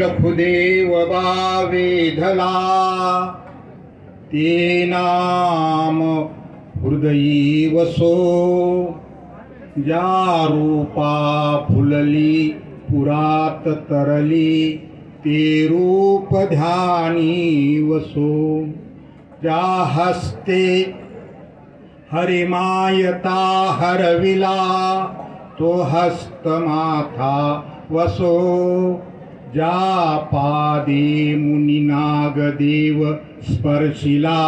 लखुदेव बावेधला ते नाम हृदयी वसो ज्या रूपा फुलली पुरात तरली ते रूप ध्यानी वसो ज्या हस्ते हरिमायता हरविला तो हस्त माथा वसो ज्या पादे मुनिनागदेव स्पर्शिला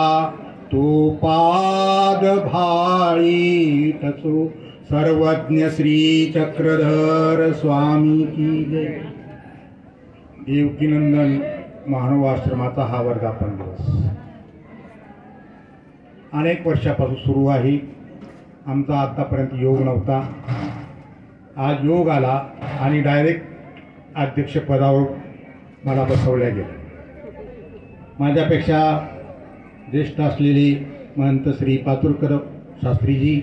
तो पाद भाळी तसो सर्वज्ञ श्री चक्रधर स्वामी की जय। देवकीनंदन मानव आश्रमाचा हा वर्धापन दिवस अनेक वर्षापासून सुरू आहे। आमचा आतापर्यंत योग नव्हता, आज योग आला आणि डायरेक्ट अध्यक्षपदावर मला बसवल्या गेलं। माझ्यापेक्षा ज्येष्ठ असलेले महंत श्री पातुरकर शास्त्रीजी,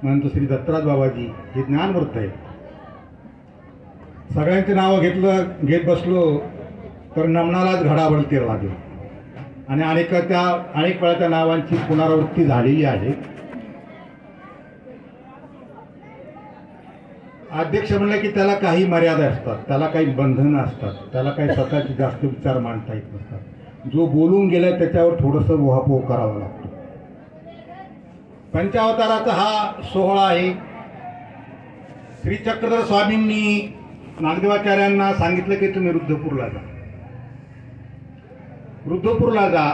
महंत श्री दत्तराज बाबाजी हे ज्ञानवृत्त आहेत। सगळ्यांची नावं घेत बसलो तर नमनालाच घडाबडती लागली आणि अनेक वेळा त्या नावांची पुनरावृत्ती झालेली आहे। अध्यक्ष म्हणलं की त्याला काही मर्यादा असतात, त्याला काही बंधनं असतात, त्याला काही स्वतःचे जास्त विचार मांडता येत नसतात। जो बोलून गेलाय त्याच्यावर थोडंसं उहापोह करावा लागतो। पंचावताराचा हा सोहळा आहे। श्री चक्रधर स्वामींनी नागदेवाचार्यांना सांगितलं की तुम्ही रुद्धपूरला जा, रुद्धपूरला जा।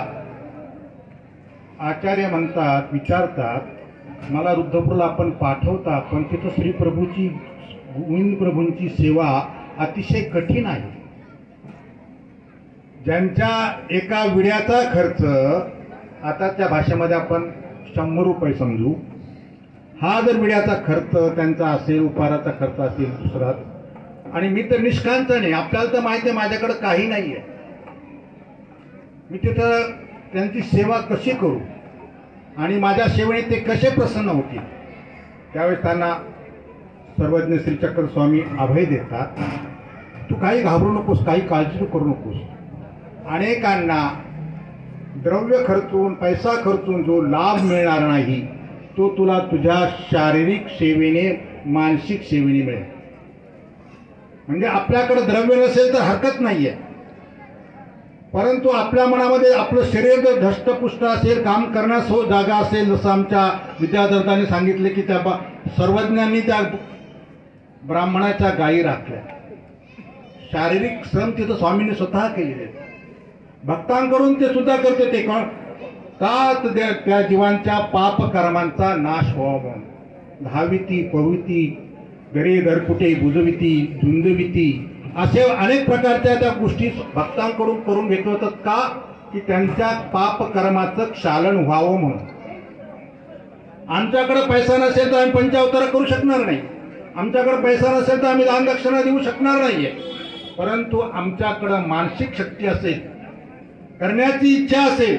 आचार्य म्हणतात, विचारतात, मला रुद्धपूरला आपण पाठवता पण तिथं श्री प्रभूची गोविंद प्रभूंची सेवा अतिशय कठीण आहे। ज्यांच्या एका विड्याचा खर्च आता त्या भाषेमध्ये आपण 100 रुपये समजू, हा जर विड्याचा खर्च त्यांचा असेल, उपाराचा खर्च असेल दुसरा, आणि मी तर निष्कांत नाही, आपल्याला तर माहिती आहे माझ्याकडे काही नाही आहे, मी तिथं त्यांची सेवा कशी करू आणि माझ्या सेवेने ते कसे प्रसन्न होतील। त्यावेळेस त्यांना सर्वज्ञ श्री चक्र स्वामी अभय देतात, तू काही घाबरू नकोस, काही काळजी करू नकोस। अनेकांना द्रव्य खर्चून पैसा खर्चून जो लाभ मिळणार नाही तो तुला तुझ्या शारीरिक सेवेने मानसिक सेवेने मिळेल। म्हणजे आपल्याकडे द्रव्य नसेल तर हरकत नाहीये, परंतु आपल्या मनामध्ये आपलं शरीर जर धष्टपुष्ट असेल, काम करण्यास जागा असेल, जसं आमच्या विद्याधरांनी सांगितले की त्या सर्वज्ञांनी त्या ब्राह्मणाच्या गायी राखल्या। शारीरिक श्रम तिथं स्वामींनी स्वतः केलेले, भक्तांकडून ते सुद्धा करते। ते का त्या जीवांच्या पाप कर्मांचा नाश व्हावा म्हणून धाविती पविती गरे दरकुटे बुजविती झुंजविती असे अनेक प्रकारच्या त्या गोष्टी भक्तांकडून करून घेतलं होतं, का की त्यांच्या पाप कर्माचं क्षालन व्हावं म्हणून। आमच्याकडे पैसा नसेल तर आम्ही पंचावतार करू शकणार नाही, आमच्याकडे पैसा नसेल तर आम्ही दान दक्षिणा देऊ शकणार नाहीये, परंतु आमच्याकडे मानसिक शक्ती असेल, करण्याची इच्छा असेल,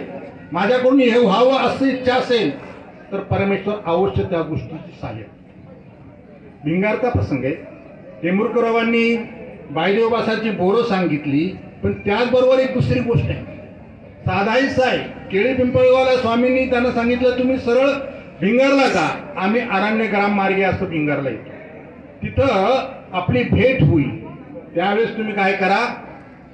माझ्याकडून हे व्हावं अशी इच्छा असेल तर परमेश्वर अवश्य त्या गोष्टीची सहाय्य। भिंगारचा प्रसंग आहे, टेंभुर्करावांनी बायदेवबासाची बोरं सांगितली, पण त्याचबरोबर एक दुसरी गोष्ट आहे, साधाईच आहे। केळी पिंपळगावला स्वामींनी त्यांना सांगितलं तुम्ही सरळ भिंगारला जा, आम्ही अरण्य ग्राम मार्गे असं भिंगारला येतो, तिथं आपली भेट होईल। त्यावेळेस तुम्ही काय करा,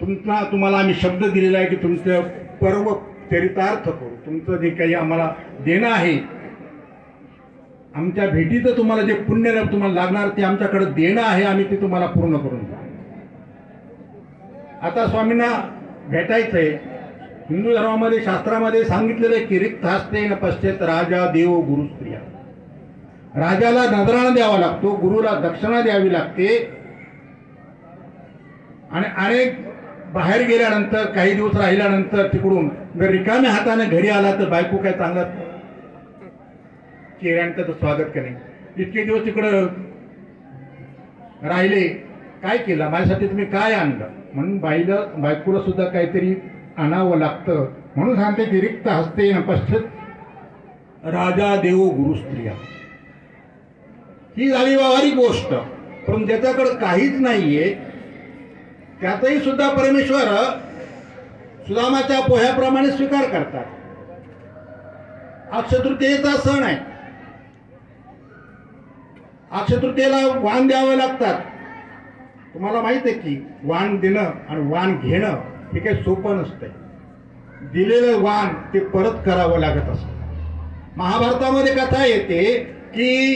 तुम्हाला आम्ही शब्द दिलेला आहे की तुमचं पर्व चरितार्थ करू, तुमचं जे काही आम्हाला देणं आहे, आमच्या भेटीचं तुम्हाला जे पुण्य तुम्हाला लागणार ते आमच्याकडे देणं आहे, आम्ही ते तुम्हाला पूर्ण करून देऊ। आता स्वामींना भेटायचंय। हिंदू धर्मामध्ये शास्त्रामध्ये सांगितलेलं आहे की रिक्त हस्ते न पश्चेत राजा देव गुरु स्त्रिया। राजाला नजराणा द्यावा लागतो, गुरुला दक्षिणा द्यावी लागते, आणि अनेक बाहेर गेल्यानंतर काही दिवस राहिल्यानंतर तिकडून जर रिकाम्या हाताने घरी आला तर बायको काय चांगला चेहऱ्यांचं स्वागत करणे। इतके दिवस तिकडं राहिले, काय केलं माझ्यासाठी तुम्ही काय आणलं म्हणून बायकोला सुद्धा काहीतरी आणावं लागतं, म्हणून सांगते की रिक्त हस्ते न पश्चित राजा देव गुरु स्त्रिया। ही झाली व्यावहारिक गोष्ट, पण ज्याच्याकडे काहीच नाहीये त्याचाही सुद्धा परमेश्वर सुदामाच्या पोह्याप्रमाणे स्वीकार करतात. अक्षय तृतीयेचा सण आहे. अक्षय तृतीयेला वाण द्यावे लागतात. तुम्हाला माहित आहे की वाण देणं आणि वाण घेणं हे काही सोपं नसतंय. दिलेलं वाण ते परत करावं लागत असतं. महाभारतामध्ये कथा येते की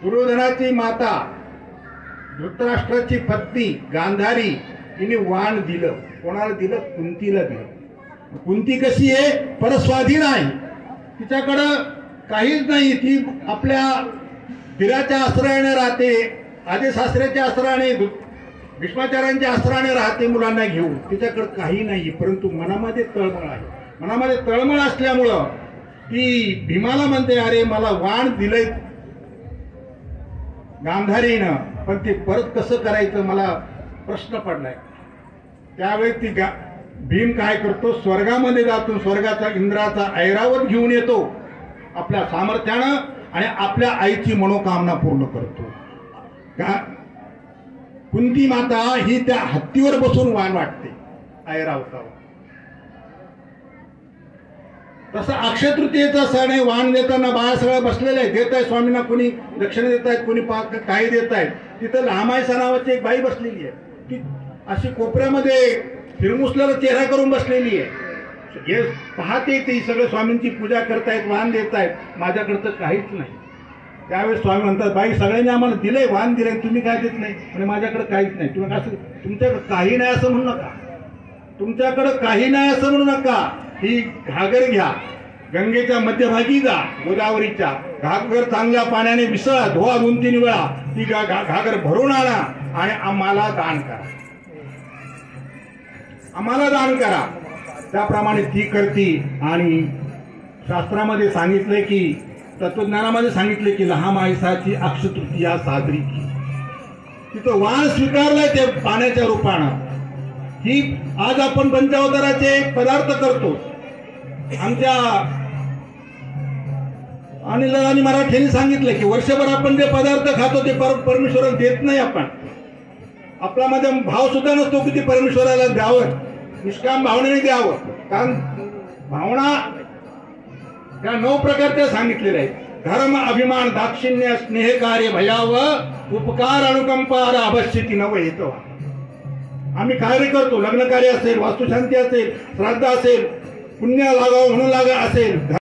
दुर्योधनाची माता धृतराष्ट्राची पत्नी गांधारी तिने वाण दिलं. कोणाला दिलं? कुंतीला दिलं. कुंती कशी आहे? परस्वाधीन आहे. तिच्याकडं काहीच नाही. ती आपल्या दिराच्या आश्रयाने राहते, आदेसासऱ्याच्या आश्रयाने, भीष्माचार्यांच्या आश्रयाने राहते मुलांना घेऊन. तिच्याकडे काही नाही, परंतु मनामध्ये तळमळ आहे. मनामध्ये तळमळ असल्यामुळं ती भीमाला म्हणते, अरे मला वाण दिलंय गांधारीनं, पण ते परत कसं करायचं मला प्रश्न पडलाय. त्यावेळी ती भीम काय करतो? स्वर्गामध्ये जातो. स्वर्गाचा इंद्राचा ऐरावत घेऊन येतो आपल्या सामर्थ्यानं आणि आपल्या आईची मनोकामना पूर्ण करतो. कुंती माता ही त्या हत्तीवर बसून वाण वाटते ऐरावतावर. तसं अक्षय तृतीयेचा सण आहे. वाण देताना बाळ सगळं बसलेलं आहे. देत आहे स्वामींना, कोणी दक्षिणा देत आहेत, कोणी काही देत आहेत. तिथं लामायसा नावाची एक बाई बसलेली आहे. ती अशी कोपऱ्यामध्ये फिरमुसलेला चेहरा करून बसलेली आहे. हे पाहते ती सगळं स्वामींची पूजा करतायत, वाण देत आहेत. माझ्याकडचं काहीच नाही. त्यावेळेस स्वामी म्हणतात, बाई सगळ्यांनी आम्हाला दिलंय, वाण दिलंय, तुम्ही काय देत नाही? म्हणजे माझ्याकडे काहीच नाही. तुम्ही असं तुमच्याकडे काही नाही असं म्हणू नका. तुमच्याकडे काही नाही असं म्हणू नका. ही घागर घ्या, गंगेच्या मध्यभागी जा, गोदावरीच्या घागर चांगल्या पाण्याने विसळा, धुवा 2-3 वेळा. ती घागर भरून आणा आणि आम्हाला दान करा. आम्हाला दान करा. त्याप्रमाणे ती करती. आणि शास्त्रामध्ये सांगितलंय की, तत्वज्ञानामध्ये सांगितले की लहामायसाची अक्षय तृतीया साजरी की. तिथं वाण स्वीकारलाय ते पाण्याच्या रूपानं. ही आज आपण पंचावताराचे पदार्थ करतो. आमच्या अनिल मराठ्यांनी सांगितलं की वर्षभर आपण जे पदार्थ खातो ते परमेश्वराला देत नाही. आपण आपल्यामध्ये भाव सुद्धा नसतो की ते परमेश्वराला द्यावं, निष्काम भावनेने द्यावं. कारण भावना या 9 प्रकारच्या सांगितलेल्या आहेत. धर्म, अभिमान, दाक्षिण्य, स्नेहकार्य, भयाव, उपकार, अनुकंपा, अभश्यती नव येतो. आम्ही कार्य करतो, लग्न कार्य असेल, वास्तुशांती असेल, श्राद्ध असेल, पुण्य लागावं म्हणून लागा असेल,